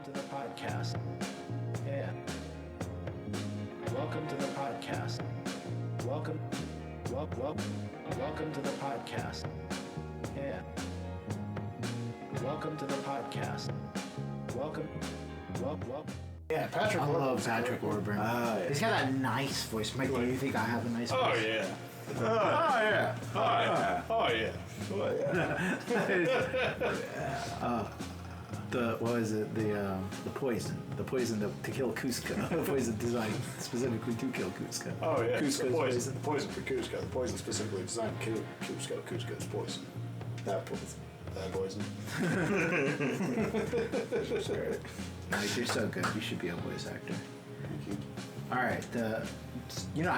Welcome to the podcast. Yeah. Welcome to the podcast. Welcome to the podcast. Yeah. Welcome to the podcast. Welcome. Yeah, Patrick. I love Patrick Warburton. He's got that nice voice. Mike, do you think I have a nice voice? Oh yeah. The poison to kill Cusco. The poison designed specifically to kill Cusco. Oh yeah. Cusco's The poison for Cusco. The poison specifically designed to kill Cusco. Cusco's poison. That poison. Mike, you're so good. You should be a voice actor. All right. I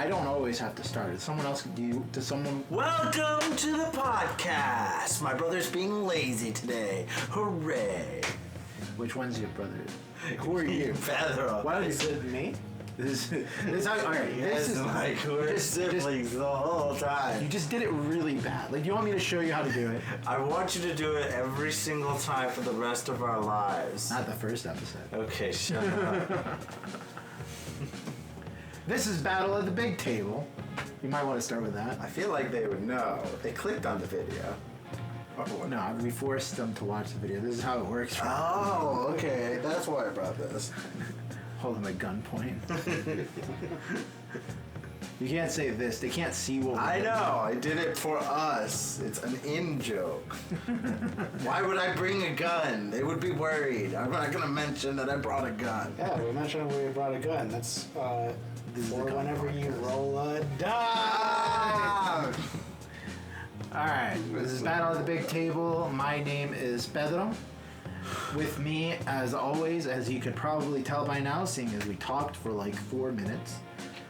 don't always have to start it. Someone else could do. Does someone? Welcome to the podcast. My brother's being lazy today. Hooray! Which one's your brother? Who are you? Pedro. Why don't you say me? This is all right. This is like we're siblings the whole time. You just did it really bad. Like, you want me to show you how to do it? I want you to do it every single time for the rest of our lives. Not the first episode. Okay, shut up. This is Battle at the Big Table. You might want to start with that. I feel like they would know. They clicked on the video. No, we forced them to watch the video. This is how it works. Oh, okay. That's why I brought this. Hold them at gunpoint. You can't say this. They can't see what I know. I did it for us. It's an in-joke. Why would I bring a gun? They would be worried. I'm not going to mention that I brought a gun. Yeah, we mentioned we brought a gun. That's for whenever you roll a die. Alright, this is Battle at the Big Table. My name is Pedro. With me, as always, as you could probably tell by now, seeing as we talked for like 4 minutes,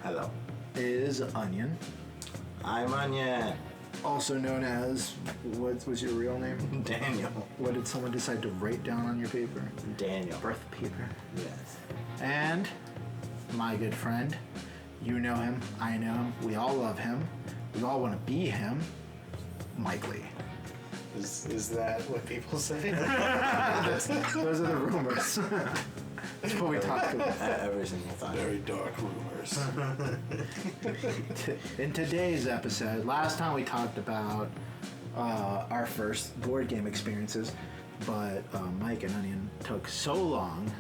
Hello. is Onion. I'm Onion. Also known as, what was your real name? Daniel. What did someone decide to write down on your paper? Daniel. Birth paper. Yes. And my good friend, you know him, I know him, we all love him, we all want to be him, Mike Lee. Is that what people say? Those are the rumors. That's what we talk about. Every single time. Very dark rumors. In today's episode, last time we talked about our first board game experiences, but Mike and Onion took so long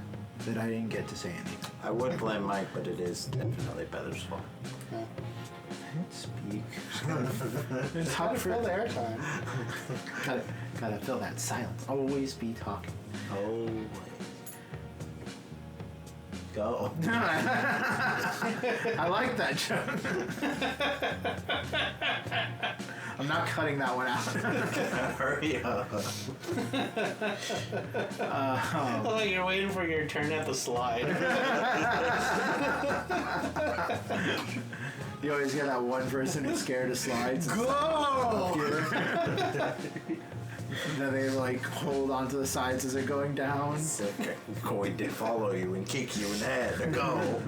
that I didn't get to say anything. I would blame Mike, but it is definitely Pedro's fault. Speak. It's hard to fill the airtime. Gotta fill that silence. Always be talking. Always. Go. I like that joke. I'm not cutting that one out. Hurry up. Oh, you're waiting for your turn at the slide. You always get that one person who's scared of slides. Go! Then they like hold onto the sides as they're going down. Going to follow you and kick you in the head. Go!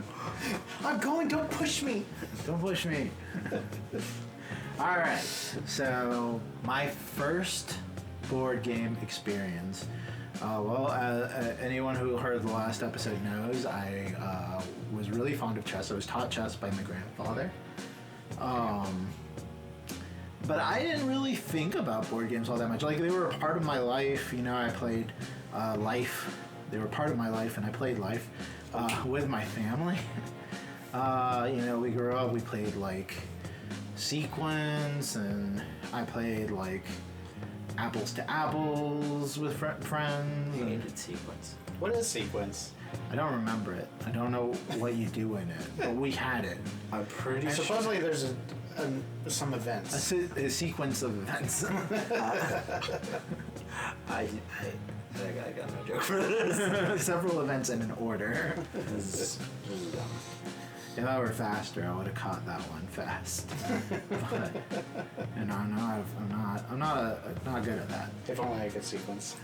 I'm going, don't push me! Don't push me. Alright, so my first board game experience. Anyone who heard the last episode knows I was really fond of chess. I was taught chess by my grandfather. But I didn't really think about board games all that much. Like, they were a part of my life. I played Life. They were part of my life, and I played Life with my family. We grew up, we played, like, Sequence, and I played, like, Apples to Apples with friends. You hated Sequence. What is Sequence? I don't remember it. I don't know what you do in it, but we had it. I'm pretty sure. Supposedly there's some events. A sequence of events. I got no joke for this. Several events in an order. This is dumb. If I were faster, I would have caught that one fast. But, I'm not good at that. If only I could sequence.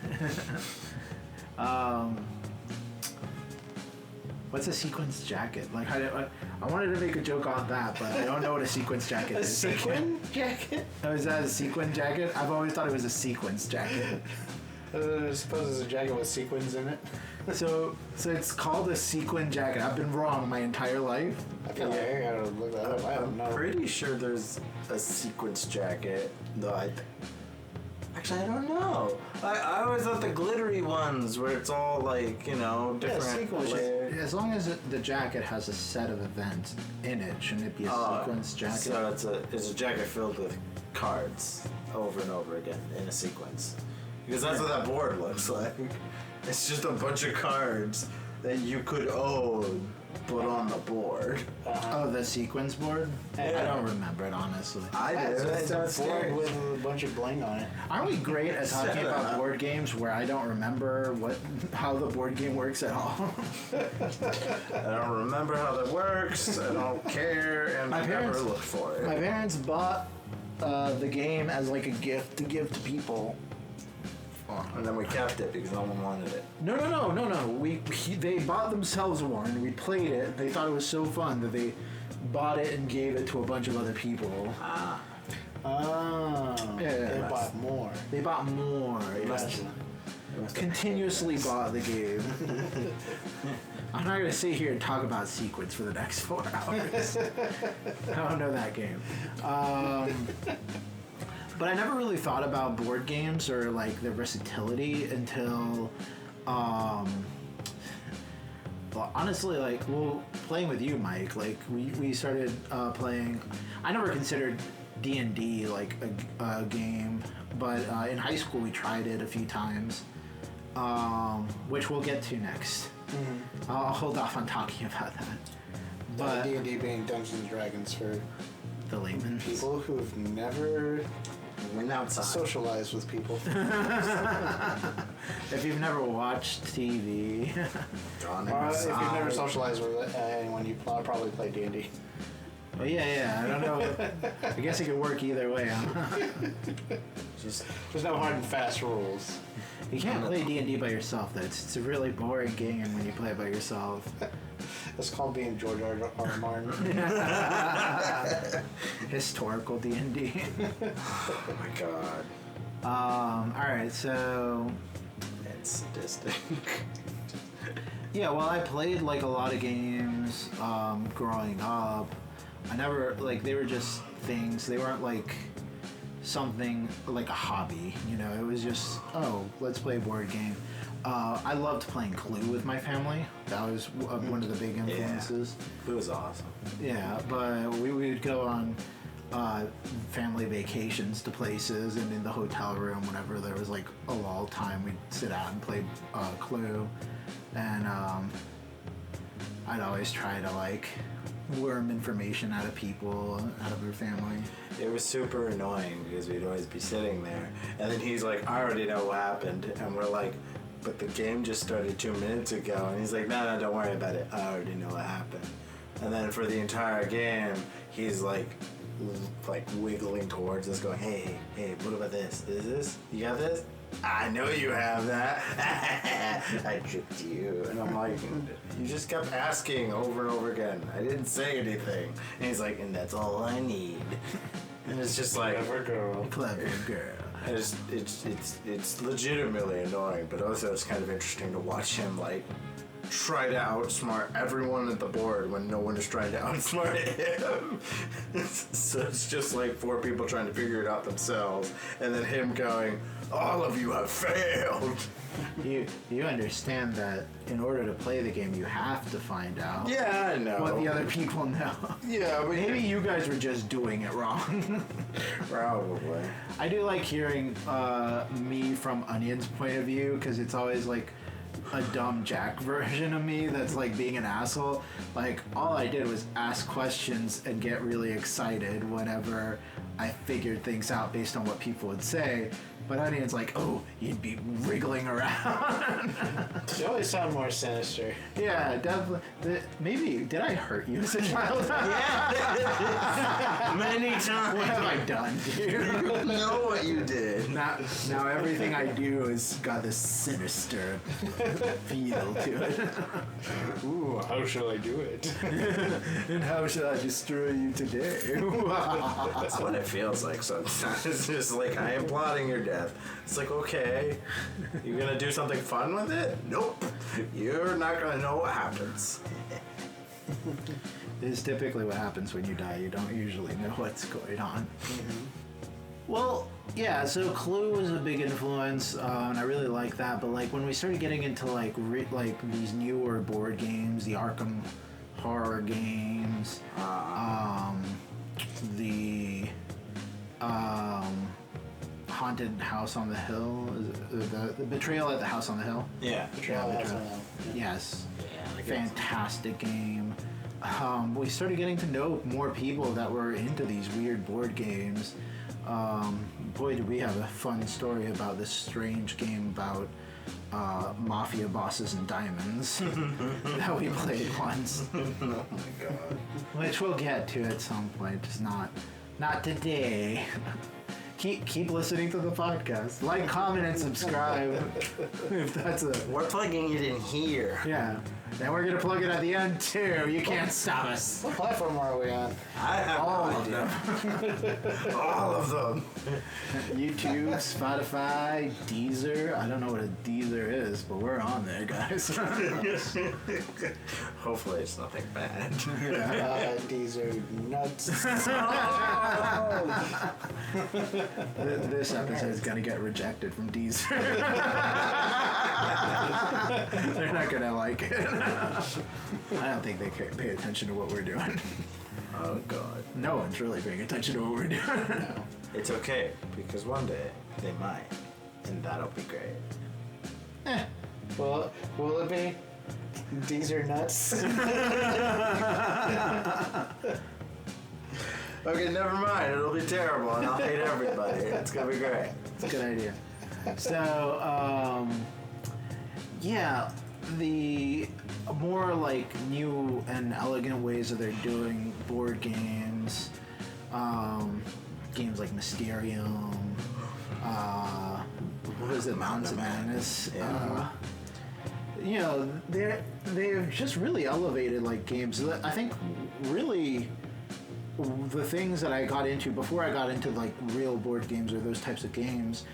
What's a sequence jacket? Like, I wanted to make a joke on that, but I don't know what a sequence jacket is. A sequin jacket? Oh, is that a sequin jacket? I've always thought it was a sequence jacket. I suppose it's a jacket with sequins in it. So it's called a sequin jacket. I've been wrong my entire life. I feel like I gotta look that up. I don't know. I'm pretty sure there's a sequence jacket, though Actually, I don't know. I always thought the glittery ones where it's all like, different sequence. layers. As long as the jacket has a set of events in it, shouldn't it be a sequence jacket? So it's a jacket filled with cards over and over again in a sequence. Because that's what that board looks like. It's just a bunch of cards that you could own, put on the board. Oh, the sequence board? I don't remember it, honestly. I do. It's a board scary. with a bunch of bling on it. Aren't we great at talking Shut about up. board games where I don't remember how the board game works at all? I don't remember how that works. I don't care, and I never look for it. My parents bought the game as like a gift to give to people. And then we kept it because no one wanted it. No. They bought themselves one. We played it. They thought it was so fun that they bought it and gave it to a bunch of other people. Oh. Yeah. They bought more. They bought more. Must- Continuously bought the game. I'm not gonna sit here and talk about sequence for the next 4 hours. I don't know that game. But I never really thought about board games or like their versatility until, well, honestly, playing with you, Mike. Like we started playing. I never considered DND like a game, but in high school we tried it a few times, which we'll get to next. Mm-hmm. I'll hold off on talking about that. But D&D being Dungeons and Dragons for the layman people who've never Went outside. socialized with people. If you've never watched TV, If you've never socialized with anyone, you probably play D&D. well, yeah, I don't know. I guess it could work either way. Huh? There's no hard and fast rules. You can't play D&D by yourself, though. It's a really boring game when you play it by yourself. It's called being George R. Martin. Historical D&D. Oh my god. All right, so It's sadistic. yeah, well, I played like a lot of games growing up. I never they were just things. They weren't like something like a hobby. It was just let's play a board game. I loved playing Clue with my family. That was one of the big influences. It was awesome. Yeah, but we would go on family vacations to places, and in the hotel room, whenever there was like a lull time, we'd sit out and play Clue. And I'd always try to worm information out of people, out of your family. It was super annoying because we'd always be sitting there, and then he's like, I already know what happened, and we're like, but the game just started 2 minutes ago, and he's like, no, don't worry about it, I already know what happened. And then for the entire game, he's like wiggling towards us, going, hey, what about this? Is this? You got this? I know you have that. I tricked you. And I'm like, you just kept asking over and over again. I didn't say anything. And he's like, and that's all I need. And it's just like, Clever girl. Clever girl. it's legitimately annoying, but also it's kind of interesting to watch him try to outsmart everyone at the board when no one is trying to outsmart him. So it's just like 4 people trying to figure it out themselves, and then him going, all of you have failed. You understand that in order to play the game, you have to find out Yeah, I know. what the other people know. Yeah, but Maybe you guys were just doing it wrong. probably. I do like hearing me from Onion's point of view, because it's always like a dumb Jack version of me that's being an asshole. All I did was ask questions and get really excited whenever I figured things out based on what people would say. But Onion's like, oh, you'd be wriggling around. You always sound more sinister. Yeah, definitely. Maybe, did I hurt you as a child? Many times. What have I done, dude? You know what you did. Now everything I do has got this sinister feel to it. Ooh, how shall I do it? And how shall I destroy you today? That's what it feels like sometimes. It's just like, I am plotting your death. death. It's like, okay, you're gonna do something fun with it? Nope. You're not gonna know what happens. It is typically what happens when you die. You don't usually know what's going on. Mm-hmm. Well, yeah, so Clue was a big influence, and I really like that. But like when we started getting into like these newer board games, the Arkham Horror games, the Haunted House on the Hill, the Betrayal at the House on the Hill. Yeah. Betrayal at the House on the Hill. Yes. Yeah, Fantastic game. We started getting to know more people that were into these weird board games. Boy, did we have a fun story about this strange game about mafia bosses and diamonds that we played once. Oh my god. Which we'll get to at some point, just not today. Keep listening to the podcast. Like, comment, and subscribe. If that's a... We're plugging it in here. Yeah. And we're going to plug it at the end, too. You can't stop us. What platform are we on? I have All no of idea. All of them. YouTube, Spotify, Deezer. I don't know what a Deezer is, but we're on there, guys. Hopefully it's nothing bad. These are nuts. This episode is going to get rejected from Deezer. They're not going to like it. I don't think they pay attention to what we're doing. Oh god. No one's really paying attention to what we're doing. No. It's okay, because one day they might, and that'll be great. Well, will it be? These are nuts. Okay, never mind. It'll be terrible, and I'll hate everybody. It's gonna be great. It's a good idea. So, yeah, the more like new and elegant ways that they're doing board games, games like Mysterium, what was it, Mountains of Madness? Yeah. You know, they've just really elevated like games. I think really the things that I got into before I got into like real board games or those types of games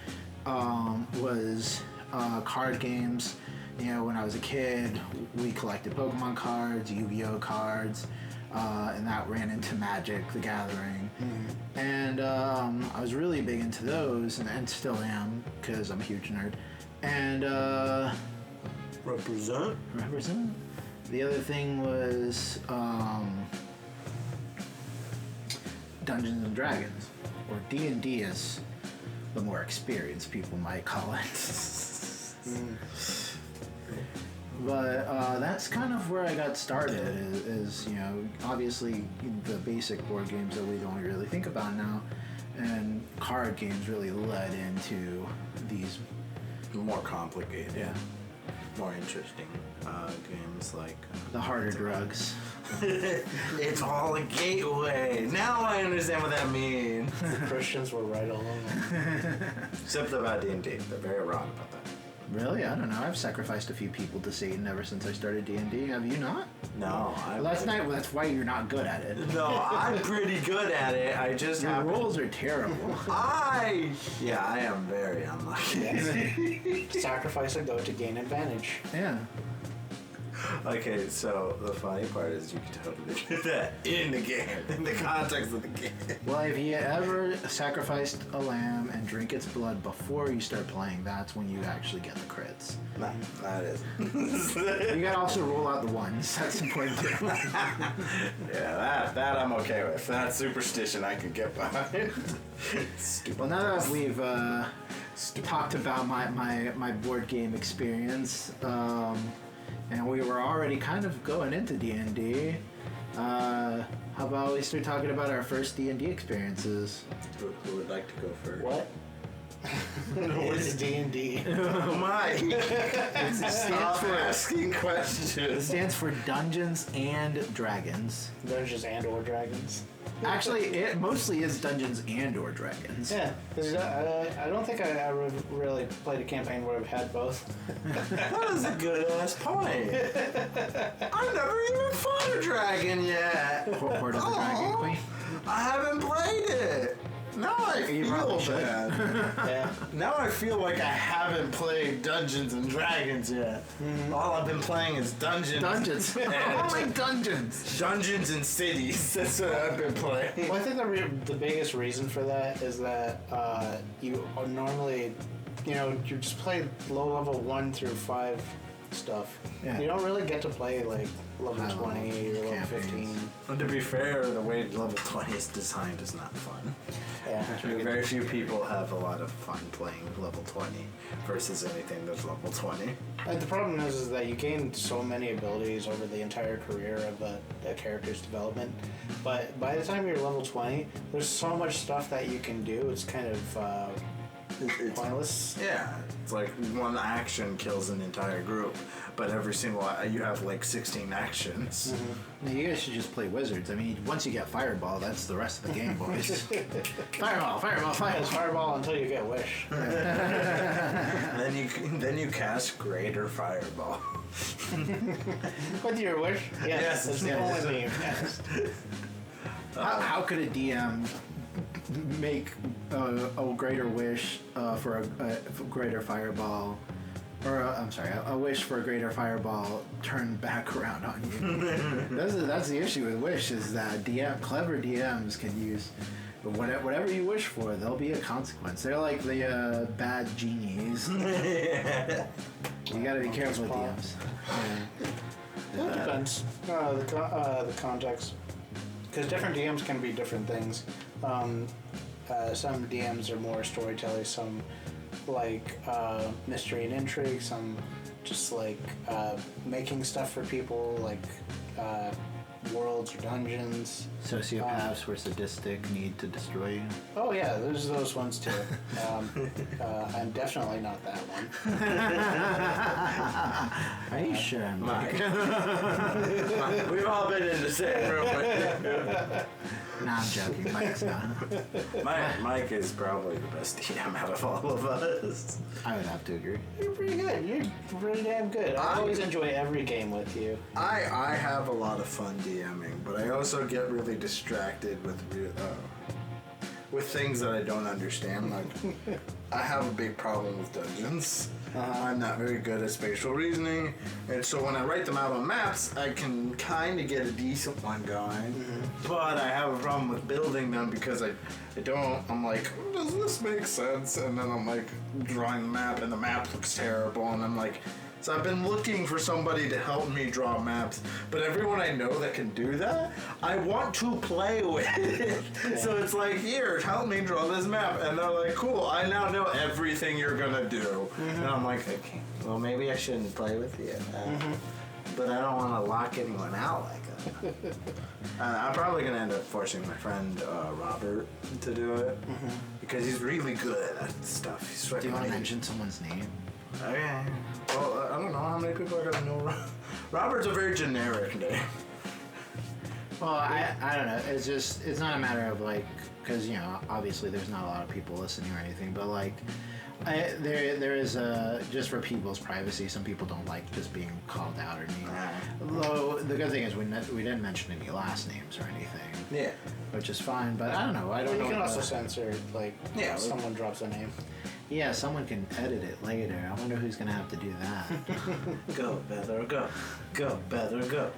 was card games. You know, when I was a kid, we collected Pokemon cards, Yu-Gi-Oh cards, and that ran into Magic: The Gathering. Mm-hmm. And I was really big into those, and still am, because I'm a huge nerd. And Represent. the other thing was Dungeons and Dragons, or D&D as the more experienced people might call it. But that's kind of where I got started, is you know, obviously the basic board games that we don't really think about now, and card games really led into these More complicated. Yeah. More interesting games like... the harder drugs. It's all a gateway. Now I understand what that means. The Christians were right all along. Except about D&D. They're very wrong about that. Really? I don't know. I've sacrificed a few people to Satan ever since I started D&D. Have you not? No. Well, that's why you're not good at it. No, I'm pretty good at it. I just Your have... rolls are terrible. Yeah, I am very unlucky. Yes. Sacrifice a goat to gain advantage. Yeah. Okay, so the funny part is you can totally do that in the game, in the context of the game. Well, if you ever sacrificed a lamb and drink its blood before you start playing, that's when you actually get the crits. No, that is. You gotta also roll out the ones. That's important too. Yeah, that I'm okay with. That superstition I could get behind. Stupid. Well, now that we've talked about my board game experience, and we were already kind of going into D&D, how about we start talking about our first D&D experiences? Who would like to go first? What? What is D&D? Oh my! It Stop asking It questions. stands for Dungeons and Dragons. Dungeons and or Dragons. Actually, it mostly is Dungeons and or Dragons. Yeah, because I don't think I ever really played a campaign where I've had both. That is a good ass point. I've never even fought a dragon yet. Horde of the Dragon Queen. I haven't played it. Now I feel bad. Yeah. Now I feel like I haven't played Dungeons and Dragons yet. All I've been playing is Dungeons. Dungeons. Only dungeons. Dungeons and Cities. That's what I've been playing. Well, I think the biggest reason for that is that you normally, you just play low level 1 through 5 stuff. Yeah. You don't really get to play like level 20 or level campaigns. 15. And to be fair, the way level 20 is designed is not fun. Yeah. Very few people have a lot of fun playing level 20 versus anything that's level 20. And the problem is that you gain so many abilities over the entire career of a character's development, but by the time you're level 20, there's so much stuff that you can do. It's kind of It's pointless. Yeah, it's like one action kills an entire group, but every single you have like 16 actions. No, you guys should just play wizards. I mean, once you get Fireball, that's the rest of the game, boys. Fireball, Fireball, It's Fireball. fireball until you get wish. Then you cast Greater Fireball. With your wish? Yes, That's the yes. only thing you cast. How could a DM make a greater wish for a greater fireball, or a wish for a greater fireball turned back around on you? That's the issue with wish, is that clever DMs can use whatever you wish for. There'll be a consequence. They're like the bad genies. You gotta be careful with DMs. Yeah. It depends. The context. Because different DMs can be different things. Some DMs are more storytelling, some like mystery and intrigue, some just like making stuff for people, like worlds or dungeons. Sociopaths were sadistic, need to destroy you. Oh yeah, there's those ones too. I'm definitely not that one. Are you sure, Mike? We've all been in the same room. Nah, I'm joking. Mike's not. Mike is probably the best DM out of all of us. I would have to agree. You're pretty good. You're pretty damn good. I always enjoy every game with you. I have a lot of fun DMing, but I also get really distracted with things that I don't understand. Like, I have a big problem with dungeons. I'm not very good at spatial reasoning, and so when I write them out on maps, I can kind of get a decent one going. But I have a problem with building them because I don't. I'm like, does this make sense? And then I'm like drawing the map, and the map looks terrible, and I'm like. So I've been looking for somebody to help me draw maps, but everyone I know that can do that, I want to play with. So it's like, here, help me draw this map. And they're like, cool, I now know everything you're gonna do. And I'm like, okay, well, maybe I shouldn't play with you. But I don't want to lock anyone out like that. I'm probably gonna end up forcing my friend Robert to do it, because he's really good at stuff. He's Do you want to fucking mention someone's name? Okay. Well, I don't know how many people are gonna know. Robert's a very generic name. Well, I don't know. It's not a matter of like, because obviously there's not a lot of people listening or anything, but like, there is just for people's privacy. Some people don't like just being called out or anything. Though the good thing is we didn't mention any last names or anything. Yeah. Which is fine, but I don't know. I don't know. You can also censor, like, Yeah, someone drops a name. Yeah, someone can edit it later. I wonder who's gonna have to do that. Go, Pedro, go. Go, Pedro, go.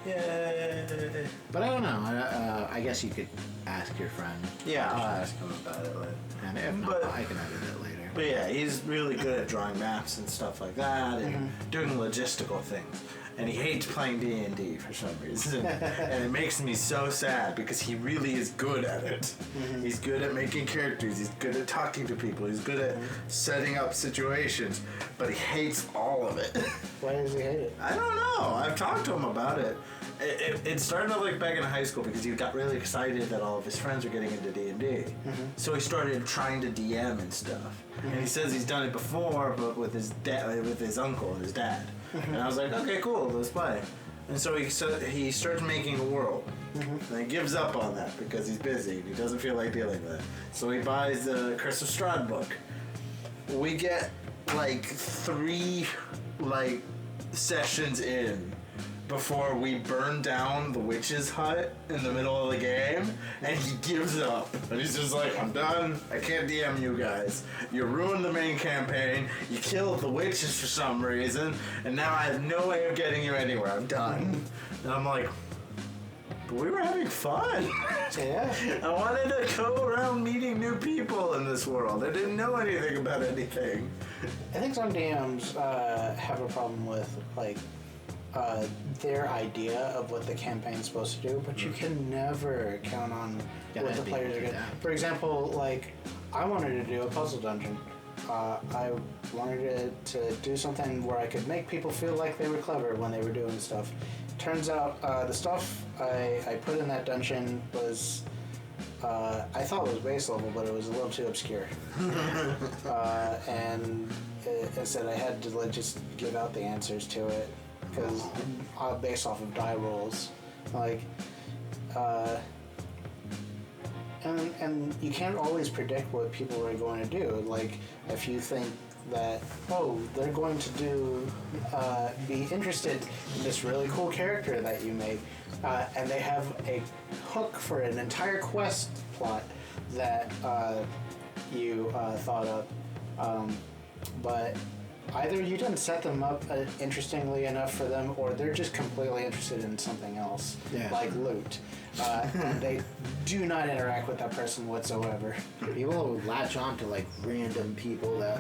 Yay. But I don't know. I guess you could ask your friend. Yeah, I'll ask him about it later. And if not, But- I can edit it later. But yeah, he's really good at drawing maps and stuff like that, and doing logistical things. And he hates playing D&D for some reason. And it makes me so sad because he really is good at it. He's good at making characters, he's good at talking to people, he's good at setting up situations, but he hates all of it. Why does he hate it? I don't know. I've talked to him about it. It started like back in high school because he got really excited that all of his friends were getting into D&D. So he started trying to DM and stuff. And he says he's done it before, but with his with his uncle and his dad. And I was like, okay, cool, let's play. And so he starts making a world. And he gives up on that because he's busy and he doesn't feel like dealing with it. So he buys the Curse of Strahd book. We get like 3 sessions in, before we burn down the witch's hut in the middle of the game, and he gives up. And he's just like, I'm done. I can't DM you guys. You ruined the main campaign. You killed the witches for some reason, and now I have no way of getting you anywhere. I'm done. And I'm like, but we were having fun. Yeah. I wanted to go around meeting new people in this world. I didn't know anything about anything. I think some DMs have a problem with like their idea of what the campaign's supposed to do, but you can never count on what the players are going to do. For example, like I wanted to do a puzzle dungeon. I wanted to do something where I could make people feel like they were clever when they were doing stuff. Turns out the stuff I put in that dungeon was I thought it was base level, but it was a little too obscure. And instead I had to like, just give out the answers to it because based off of die rolls, like. And you can't always predict what people are going to do. Like, if you think that, they're going to be interested in this really cool character that you made, and they have a hook for an entire quest plot that you thought of, but either you didn't set them up interestingly enough for them, or they're just completely interested in something else, like loot. And they do not interact with that person whatsoever. People latch on to like random people that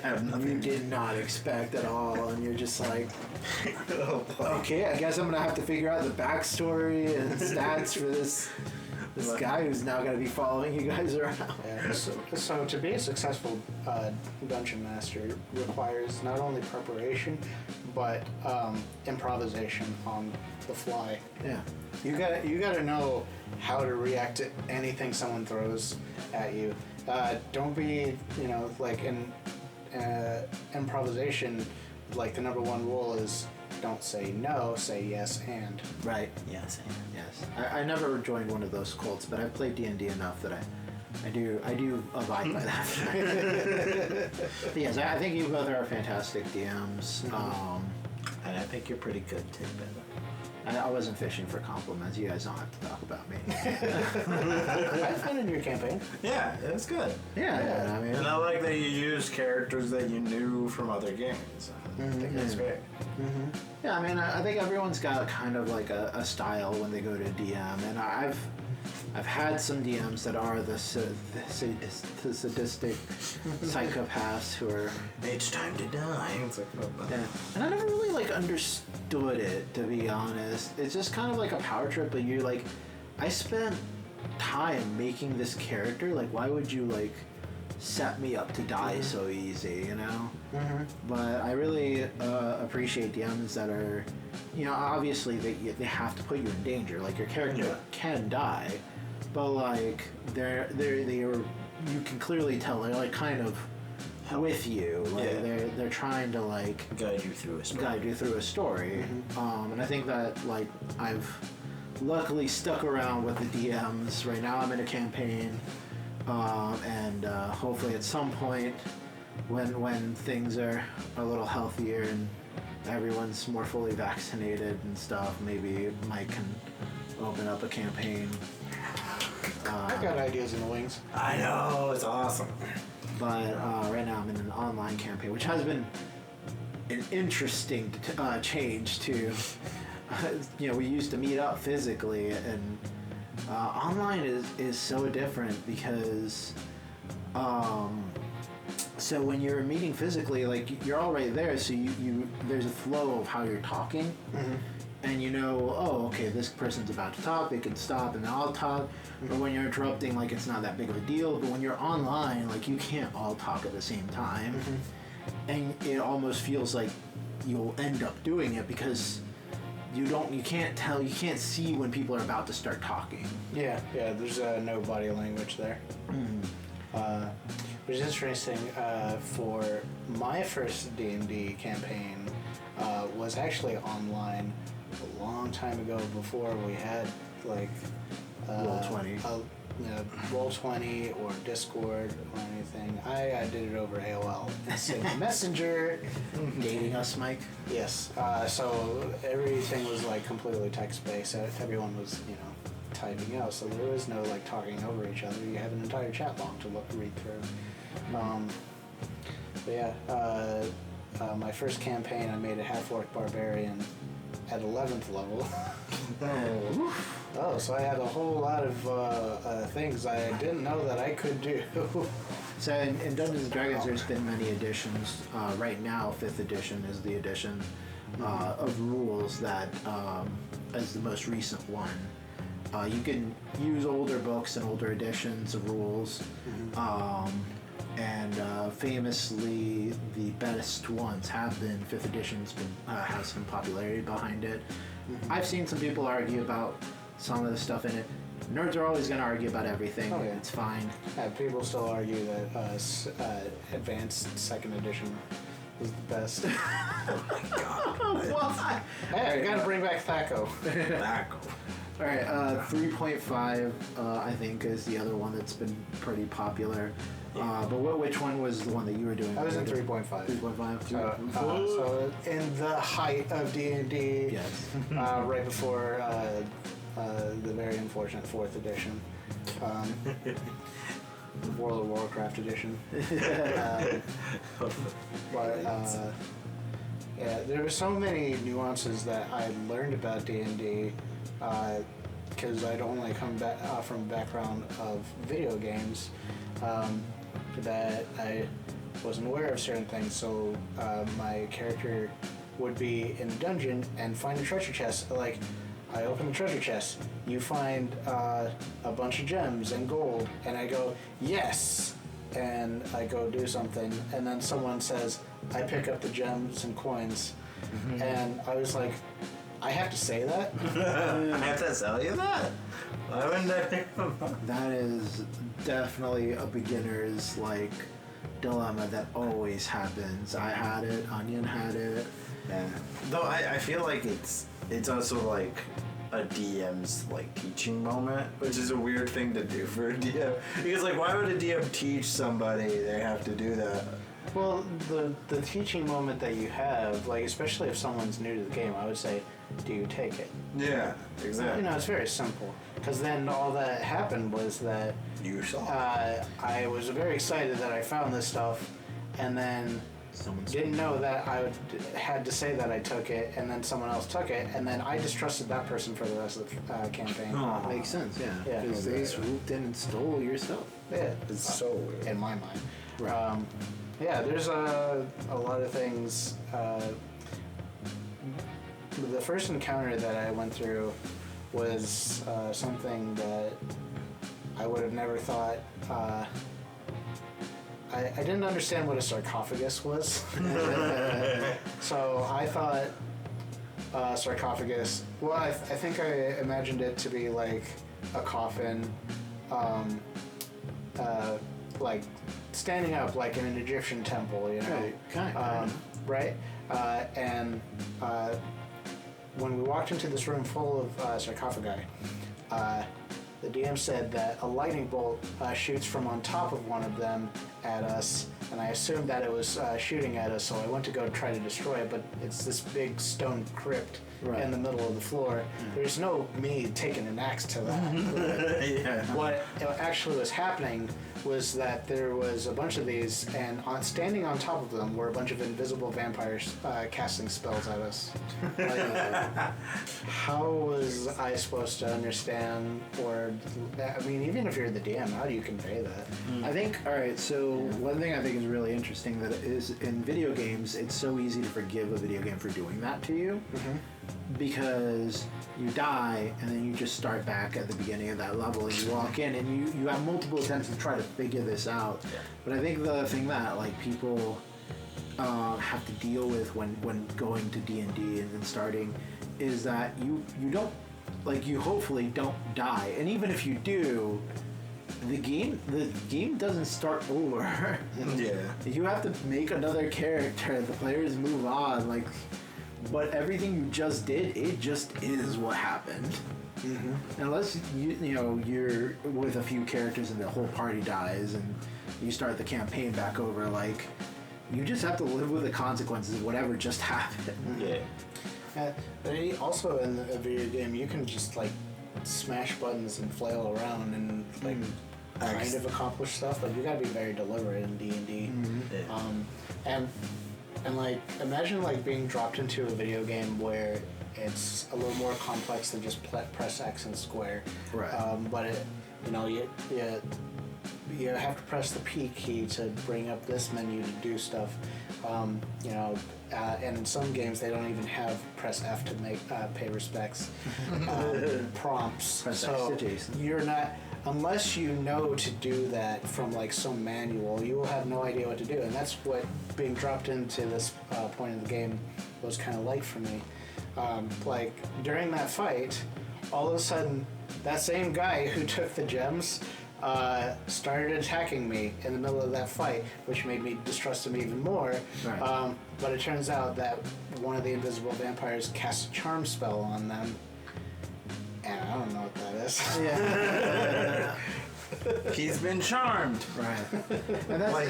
have nothing. you did not expect at all, and you're just like, okay, I guess I'm gonna have to figure out the backstory and stats for this guy who's now gonna be following you guys around. Yeah, so to be a successful dungeon master requires not only preparation, but improvisation on the fly. Yeah. You gotta know how to react to anything someone throws at you. Don't be, like in improvisation, like the number one rule is don't say no, say yes and. Right. Yes. Yes. I never joined one of those cults, but I've played D&D enough that I do abide by that. But yes, I think you both are fantastic DMs. And I think you're pretty good too, Pedro. I wasn't fishing for compliments. You guys don't have to talk about me. I've been in your campaign. Yeah, it's good. Yeah. I mean, And I like that you use characters that you knew from other games. I think that's great. Mm-hmm. Yeah, I mean, I think everyone's got kind of like a style when they go to DM, and I've had some DMs that are the sadistic psychopaths who are. It's time to die. It's like, Yeah, and I never really like understood it, to be honest. It's just kind of like a power trip, but you're like, I spent time making this character. Like, why would you like set me up to die so easy, you know? Mm-hmm. But I really appreciate DMs that are, obviously they have to put you in danger. Like your character can die, but like they're you can clearly tell they're like kind of with you. Like they're trying to like guide you through a story. Mm-hmm. And I think that like I've luckily stuck around with the DMs. Right now I'm in a campaign. And hopefully at some point when things are a little healthier and everyone's more fully vaccinated and stuff, maybe Mike can open up a campaign. I've got ideas in the wings. I know, it's awesome. But right now I'm in an online campaign, which has been an interesting change to, we used to meet up physically, and online is so different because so when you're meeting physically, like you're already there, so you there's a flow of how you're talking, and okay, this person's about to talk, they can stop and I'll talk. But when you're interrupting, like it's not that big of a deal. But when you're online, like you can't all talk at the same time, and it almost feels like you'll end up doing it because you can't see when people are about to start talking. Yeah, there's no body language there. Which is interesting. For my first D&D campaign was actually online a long time ago before we had like Roll20. Roll20 or Discord or anything. I did it over AOL. Instant Messenger. Dating us, Mike. Yes. So everything was like completely text-based. Everyone was, typing out. So there was no like talking over each other. You have an entire chat log to read through. But yeah, my first campaign, I made a half-orc barbarian at 11th level. Oh, so I had a whole lot of things I didn't know that I could do. So in Dungeons and Dragons, there's been many editions. Right now, 5th edition is the edition of rules that is the most recent one. You can use older books and older editions of rules. And famously, the best ones have been 5th edition's has some popularity behind it. I've seen some people argue about some of the stuff in it. Nerds are always going to argue about everything. Oh, yeah. It's fine. People still argue that advanced 2nd edition was the best. Oh my god. Why? Hey, I gotta bring back Thaco. All right, 3.5 I think is the other one that's been pretty popular. But which one was the one that you were doing? I was in 3.5. 3.5. So in the height of D&D, Yes. right before the very unfortunate 4th edition, World of Warcraft edition. But yeah, there were so many nuances that I learned about D&D because I'd only come back from a background of video games. That I wasn't aware of certain things, so my character would be in a dungeon and find a treasure chest. Like, I open the treasure chest, you find a bunch of gems and gold, and I go, yes! And I go do something, and then someone says, I pick up the gems and coins, and I was like, I have to say that? I have to tell you that? Why wouldn't I pick them up? That is definitely a beginner's like dilemma that always happens. I had it. Onion had it. Yeah. Though I feel like it's also like a DM's like teaching moment, which is a weird thing to do for a DM. Because like, why would a DM teach somebody they have to do that? Well, the teaching moment that you have, like especially if someone's new to the game, I would say, do you take it? Yeah, exactly. It's very simple. Because then all that happened was that You saw. I was very excited that I found this stuff, and then didn't know that had to say that I took it, and then someone else took it, and then I distrusted that person for the rest of the campaign. Makes sense, yeah. Yeah. Because they swooped in and stole your stuff. Yeah, It's so weird. in my mind. Right. Yeah, there's a lot of things. The first encounter that I went through was something that I would have never thought. I didn't understand what a sarcophagus was. So I thought sarcophagus, well, I think I imagined it to be like a coffin, like standing up like in an Egyptian temple, you know? Right, kind. Right? And when we walked into this room full of sarcophagi, the DM said that a lightning bolt shoots from on top of one of them at us, and I assumed that it was shooting at us, so I went to go try to destroy it, but it's this big stone crypt in the middle of the floor. There's no me taking an axe to that. Yeah. What actually was happening was that there was a bunch of these, and standing on top of them were a bunch of invisible vampires casting spells at us. Like, how was I supposed to understand, or, I mean, even if you're the DM, how do you convey that? I think, alright, so one thing I think is really interesting that is in video games, it's so easy to forgive a video game for doing that to you. Because you die and then you just start back at the beginning of that level and you walk in and you have multiple attempts to try to figure this out. But I think the thing that like people have to deal with when going to D&D and then starting is that you don't, like, you hopefully don't die, and even if you do, the game doesn't start over. Yeah. You have to make another character. The players move on. Like, but everything you just did, it just is what happened. Unless you're with a few characters and the whole party dies and you start the campaign back over, like you just have to live with the consequences of whatever just happened. But also in a video game, you can just like smash buttons and flail around and like kind of accomplish stuff, but you gotta be very deliberate in D&D. And like imagine like being dropped into a video game where it's a little more complex than just press X and square. Right. But it, you have to press the P key to bring up this menu to do stuff. And in some games they don't even have press F to make pay respects prompts. Press so X to Jason. you're not, unless you know to do that from like some manual, you will have no idea what to do, and that's what being dropped into this point in the game was kind of like for me. Like during that fight, all of a sudden that same guy who took the gems started attacking me in the middle of that fight, which made me distrust him even more. Right. But it turns out that one of the invisible vampires cast a charm spell on them, and I don't know what that is. Yeah. He's been charmed. Right. And that's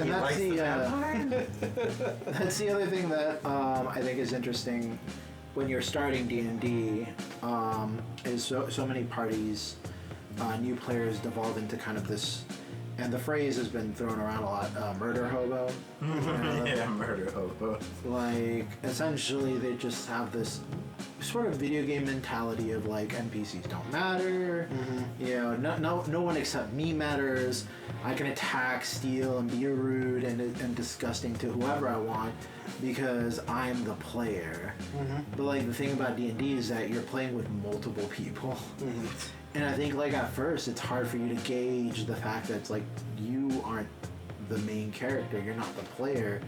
the other thing that I think is interesting when you're starting D&D, is so many parties, new players devolve into kind of this, and the phrase has been thrown around a lot, murder hobo. Yeah, murder hobo. Like, essentially they just have this sort of video game mentality of like, NPCs don't matter, no one except me matters, I can attack, steal, and be rude and disgusting to whoever I want because I'm the player. But like the thing about D&D is that you're playing with multiple people. And I think like at first it's hard for you to gauge the fact that it's like you aren't the main character, you're not the player,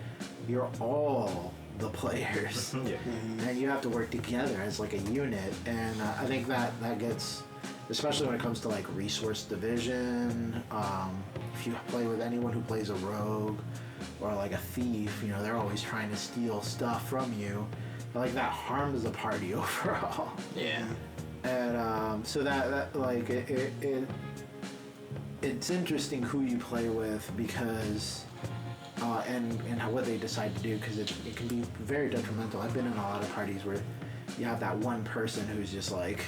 you're all the players. And you have to work together as like a unit, and I think that gets, especially when it comes to like resource division, if you play with anyone who plays a rogue or like a thief, they're always trying to steal stuff from you, but like that harms the party overall. And so that like it's interesting who you play with because and what they decide to do, because it can be very detrimental. I've been in a lot of parties where you have that one person who's just like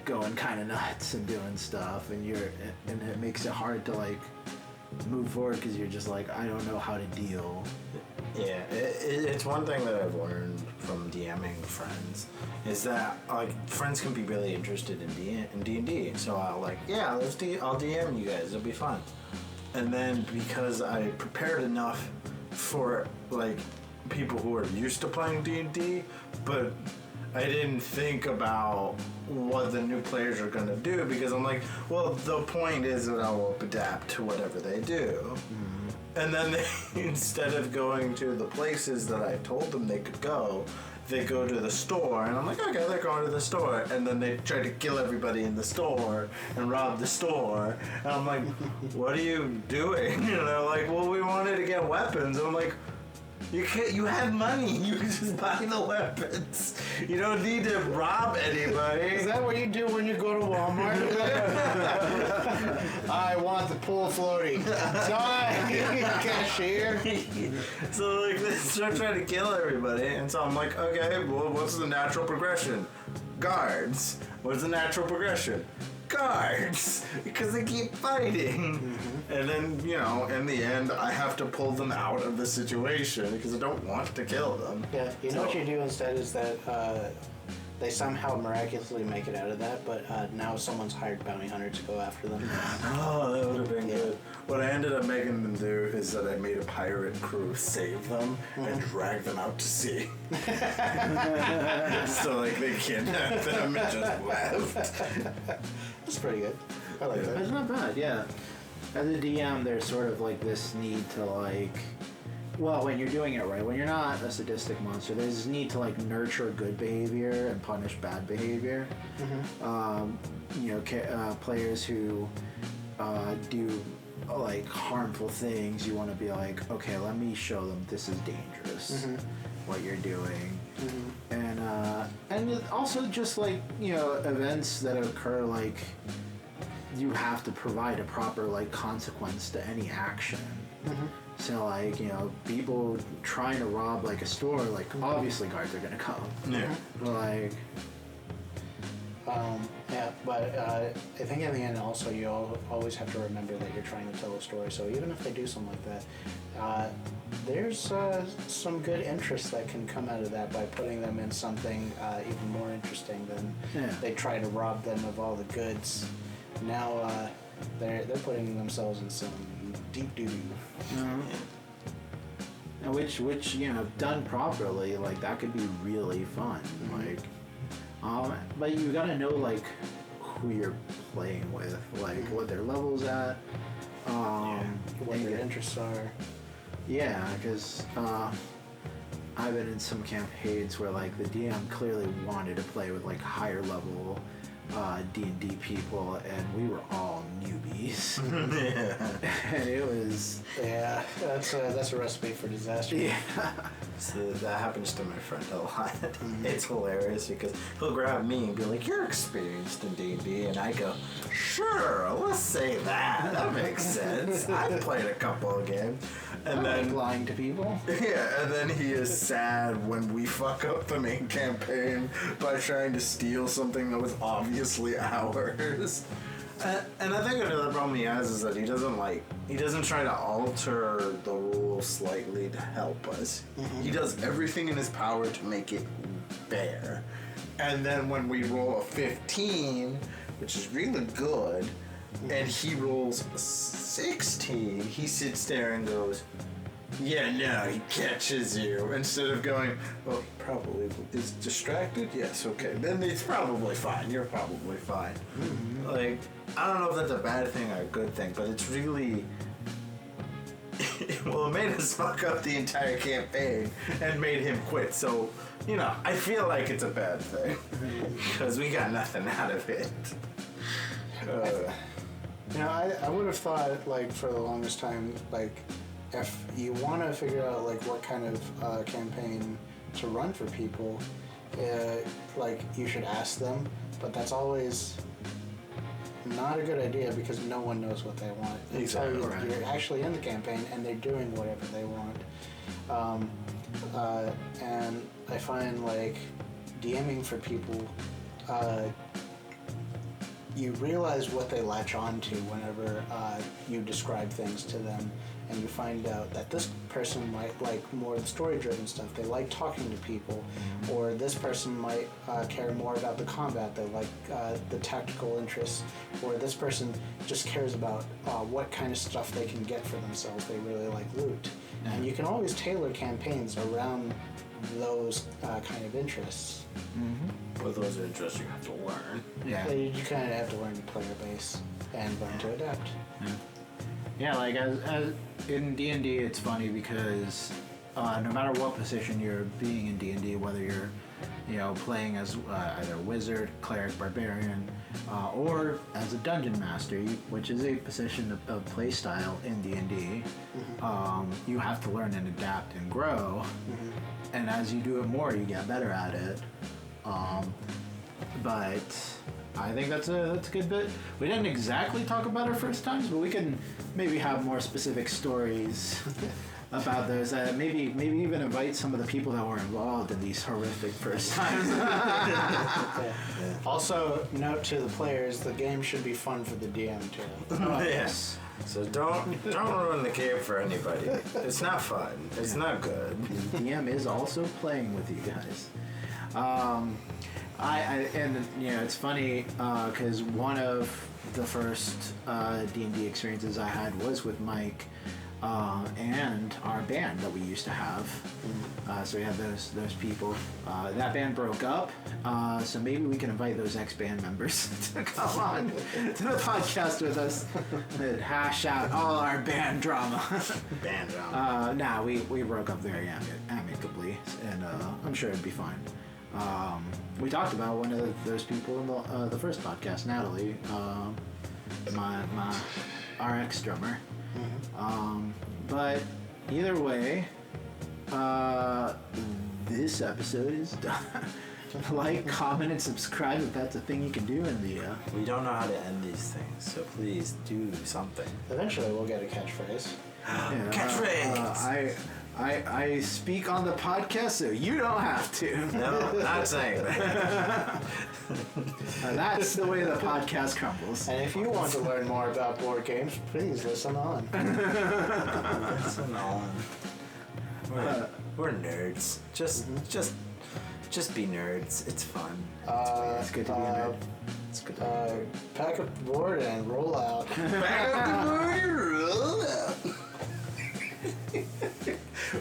going kind of nuts and doing stuff, and it makes it hard to like move forward because you're just like, I don't know how to deal. Yeah, it's one thing that I've learned from DMing friends is that like friends can be really interested in D&D. So I'll like, I'll DM you guys. It'll be fun. And then because I prepared enough for like people who are used to playing D&D, but I didn't think about what the new players are going to do, because I'm like, well, the point is that I will adapt to whatever they do. And then they, instead of going to the places that I told them they could go, they go to the store, and I'm like, okay, they're going to the store, and then they try to kill everybody in the store and rob the store, and I'm like, what are you doing? Like, well, we wanted to get weapons. And I'm like, you had money, you could just buy the weapons. You don't need to rob anybody. Is that what you do when you go to Walmart? I want the pool floaty. Sorry, cashier. So like they start trying to kill everybody, and so I'm like, okay, well, what's the natural progression? Guards. What's the natural progression? Guards, because they keep fighting. And then, in the end, I have to pull them out of the situation because I don't want to kill them. Yeah, know what you do instead is that they somehow miraculously make it out of that, but now someone's hired bounty hunter to go after them. Oh, that would have been good. What I ended up making them do is that I made a pirate crew save them and drag them out to sea. So like they kidnapped them and just left. That's pretty good. I like that. It's not bad, yeah. As a DM, there's sort of like this need to like, well, when you're doing it right, when you're not a sadistic monster, there's this need to like nurture good behavior and punish bad behavior. Players who do like harmful things, you want to be like, okay, let me show them this is dangerous. what you're doing, and it also just like events that occur, like you have to provide a proper like consequence to any action. So like people trying to rob like a store, like obviously guards are gonna come. Yeah. Like. Yeah, but I think in the end also you always have to remember that you're trying to tell a story. So even if they do something like that, there's some good interest that can come out of that by putting them in something even more interesting than they try to rob them of all the goods. Now they're putting themselves in some deep doo-doo. Which done properly, like that could be really fun. Like. But you gotta know like who you're playing with, like what their level's at, what their interests are. Yeah, because I've been in some campaigns where like the DM clearly wanted to play with like higher level D&D people, and we were all newbies. And it was that's a recipe for disaster. Yeah. So that happens to my friend a lot. It's hilarious because he'll grab me and be like, "You're experienced in D&D," and I go, "Sure, let's say that. That makes sense. I've played a couple of games." And then lying to people. Yeah, and then he is sad when we fuck up the main campaign by trying to steal something that was obviously ours. And I think another problem he has is that he doesn't try to alter the rules slightly to help us. He does everything in his power to make it fair. And then when we roll a 15, which is really good, and he rolls 16, he sits there and goes, "Yeah, no," he catches you. Instead of going, "Well, he probably is distracted." Yes, okay. Then it's probably fine. You're probably fine. Like, I don't know if that's a bad thing or a good thing, but it's really... well, it made us fuck up the entire campaign and made him quit. So, I feel like it's a bad thing. Because we got nothing out of it. I would have thought, like, for the longest time, like, if you want to figure out, like, what kind of campaign to run for people, like, you should ask them, but that's always not a good idea because no one knows what they want. Exactly. You're actually in the campaign and they're doing whatever they want. And I find, like, DMing for people, you realize what they latch on to whenever you describe things to them, and you find out that this person might like more the story-driven stuff. They like talking to people, or this person might care more about the combat. They like the tactical interests, or this person just cares about what kind of stuff they can get for themselves. They really like loot, and you can always tailor campaigns around those kind of interests. With those interests, you have to learn. Yeah. You kind of have to learn your player base and learn to adapt. Yeah, like as in D&D, it's funny because no matter what position you're being in D&D, whether you're playing as either wizard, cleric, barbarian, or as a dungeon master, which is a position of play style in D&D, you have to learn and adapt and grow. And as you do it more, you get better at it. But I think that's a good bit. We didn't exactly talk about our first times, but we can maybe have more specific stories about those. Maybe even invite some of the people that were involved in these horrific first times. Also, note to the players: the game should be fun for the DM too. Yes. So don't ruin the game for anybody. It's not fun. It's not good. The DM is also playing with you guys. It's funny because one of the first D&D experiences I had was with Mike and our band that we used to have. So we had those people. That band broke up, so maybe we can invite those ex-band members to come on to the podcast with us and hash out all our band drama. Band drama. We broke up very amicably, and I'm sure it'd be fine. We talked about one of those people in the first podcast, Natalie, our ex-drummer. But either way, this episode is done. Like, comment, and subscribe if that's a thing you can do in the. We don't know how to end these things, so please do something. Eventually, we'll get a catchphrase. Yeah, Catchphrase! I speak on the podcast, so you don't have to. No, not saying that. That's the way the podcast crumbles. And if you want to learn more about board games, please listen on. Listen on. We're nerds. Just be nerds. It's fun. It's good to be a nerd. It's good to be a nerd. Pack up the board and roll out.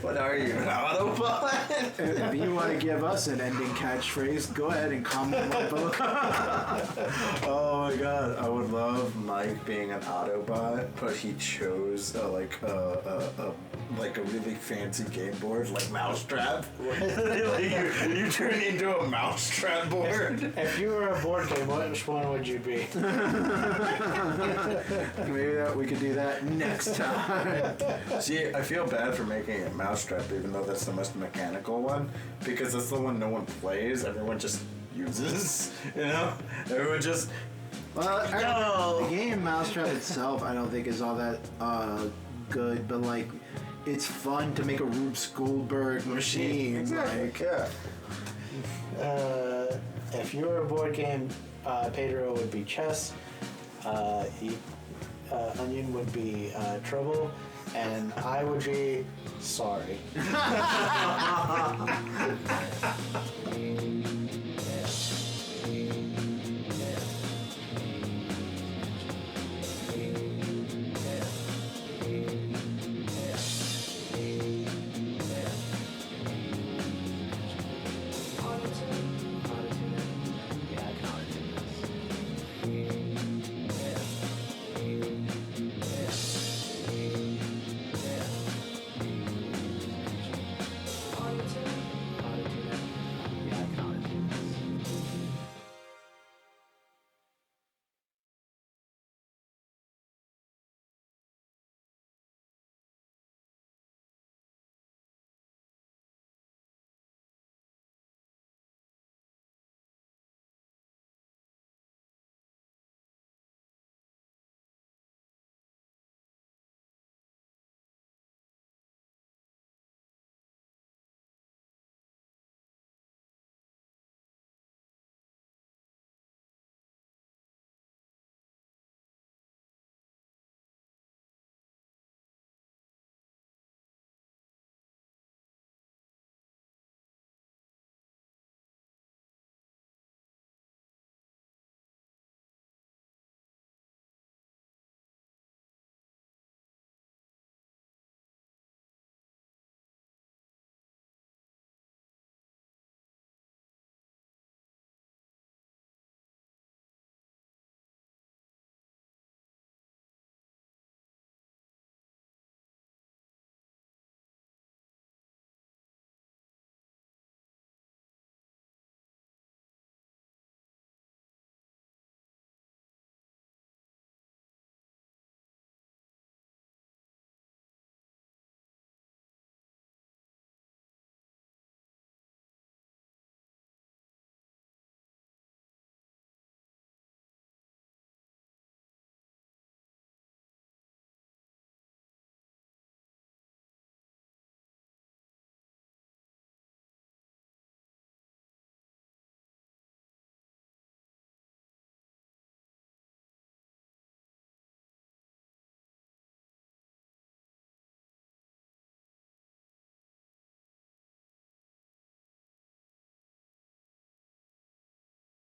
What are you, an Autobot? If you want to give us an ending catchphrase, go ahead and comment below. Oh my god, I would love Mike being an Autobot, but he chose a really fancy game board, like Mousetrap. Like you turn into a Mousetrap board. If you were a board game, which one would you be? Maybe we could do that next time. See, I feel bad for making it Mousetrap, even though that's the most mechanical one, because that's the one no one plays. Everyone just uses, you know? Everyone just... Well, the game Mousetrap itself, I don't think is all that good, but like, it's fun to make a Rube Goldberg machine. Exactly. Like, yeah. If you were a board game, Pedro would be chess. Onion would be trouble. And I would be sorry.